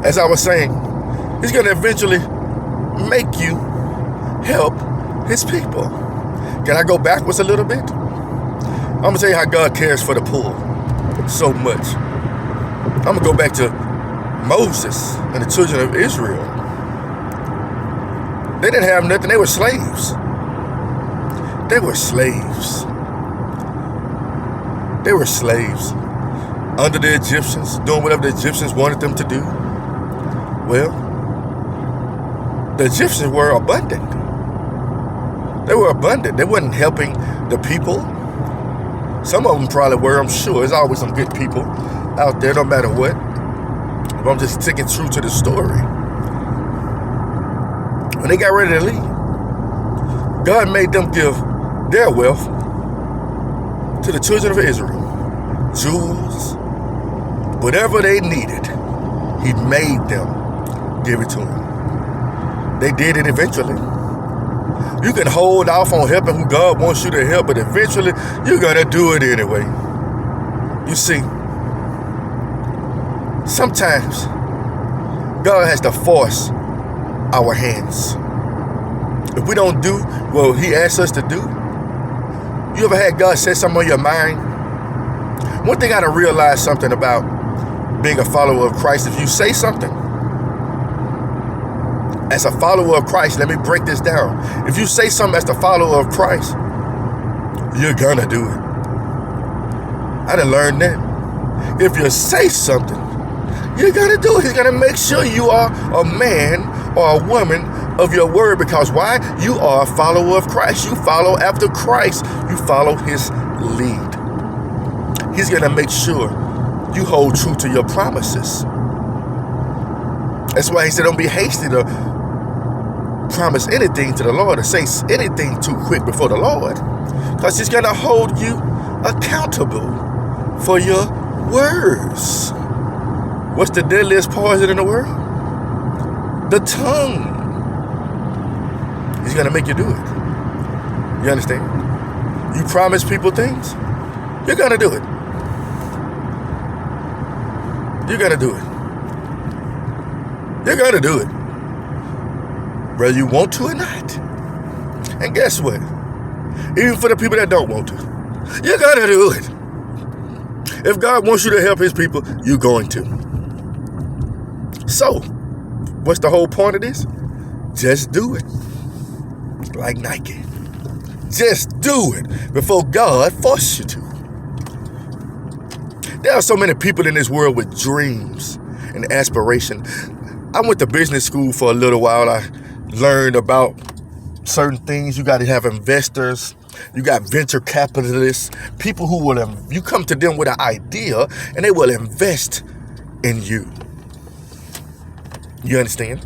as I was saying, he's going to eventually make you help his people. Can I go backwards a little bit? I'm going to tell you how God cares for the poor so much. I'm going to go back to Moses and the children of Israel. They didn't have nothing. They were slaves. They were slaves. They were slaves under the Egyptians, doing whatever the Egyptians wanted them to do. Well, the Egyptians were abundant. They were abundant. They wasn't helping the people. Some of them probably were, I'm sure. There's always some good people out there, no matter what. But I'm just sticking true to the story. When they got ready to leave, God made them give their wealth to the children of Israel. Jewels, whatever they needed, he made them give it to them. They did it eventually. You can hold off on helping who God wants you to help, but eventually you're going to do it anyway. You see, sometimes God has to force our hands. If we don't do what he asks us to do, you ever had God say something on your mind? One thing I gotta realize something about being a follower of Christ, if you say something, as a follower of Christ, let me break this down. If you say something as the follower of Christ, you're gonna do it. I done learned that. If you say something, you're gonna do it. He's gonna make sure you are a man or a woman of your word, because why? You are a follower of Christ. You follow after Christ. You follow his lead. He's going to make sure you hold true to your promises. That's why he said don't be hasty to promise anything to the Lord or say anything too quick before the Lord, because he's going to hold you accountable for your words. What's the deadliest poison in the world? The tongue. He's going to make you do it. You understand? You promise people things, you're going to do it. You're going to do it. You're going to do it. Whether you want to or not. And guess what? Even for the people that don't want to, you're going to do it. If God wants you to help his people, you're going to. So, what's the whole point of this? Just do it. Like Nike. Just do it before God forces you to. There are so many people in this world with dreams and aspiration. I went to business school for a little while. I learned about certain things. You got to have investors. You got venture capitalists, people who will, you come to them with an idea and they will invest in you. You understand?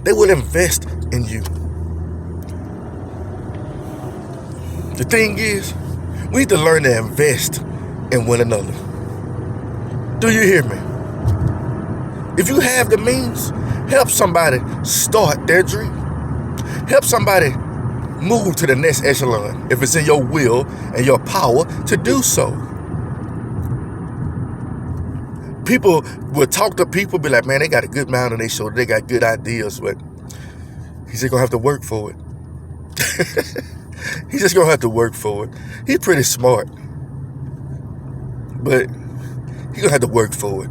They will invest in you. The thing is, we need to learn to invest in one another. Do you hear me? If you have the means, help somebody start their dream. Help somebody move to the next echelon if it's in your will and your power to do so. People will talk to people, be like, man, they got a good mind on their shoulder. They got good ideas, but he's just going to have to work for it. He's just going to have to work for it. He's pretty smart, but he's going to have to work for it.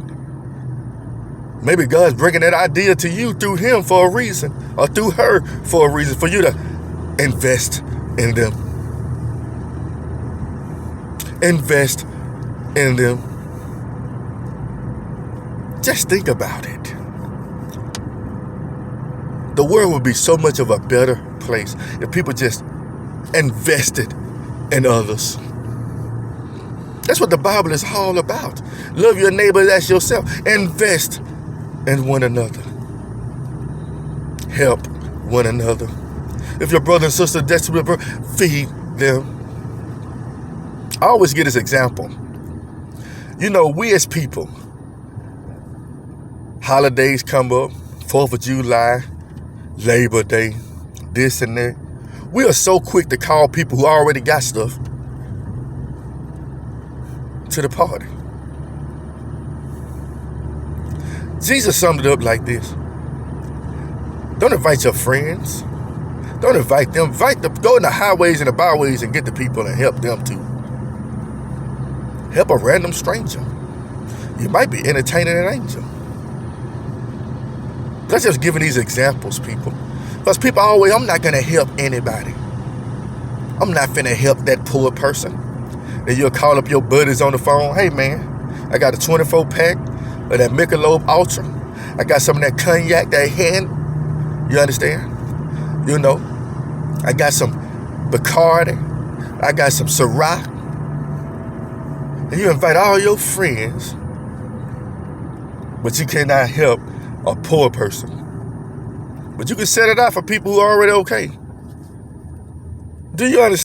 Maybe God's bringing that idea to you through him for a reason, or through her for a reason, for you to invest in them. Invest in them. Just think about it. The world would be so much of a better place if people just invested in others. That's what the Bible is all about. Love your neighbor as yourself. Invest in one another. Help one another. If your brother and sister are desperate, feed them. I always give this example. You know, we as people, holidays come up, 4th of July, Labor Day, this and that. We are so quick to call people who already got stuff to the party. Jesus summed it up like this. Don't invite your friends. Don't invite them. Go in the highways and the byways and get the people and help them too. Help a random stranger. You might be entertaining an angel. Let's just giving these examples, people. Because people always, I'm not going to help anybody. I'm not finna help that poor person. Then you'll call up your buddies on the phone. Hey, man, I got a 24-pack of that Michelob Ultra. I got some of that cognac, that hen. You understand? You know, I got some Bacardi. I got some Syrah. And you invite all your friends, but you cannot help a poor person. But you can set it out for people who are already okay. Do you understand?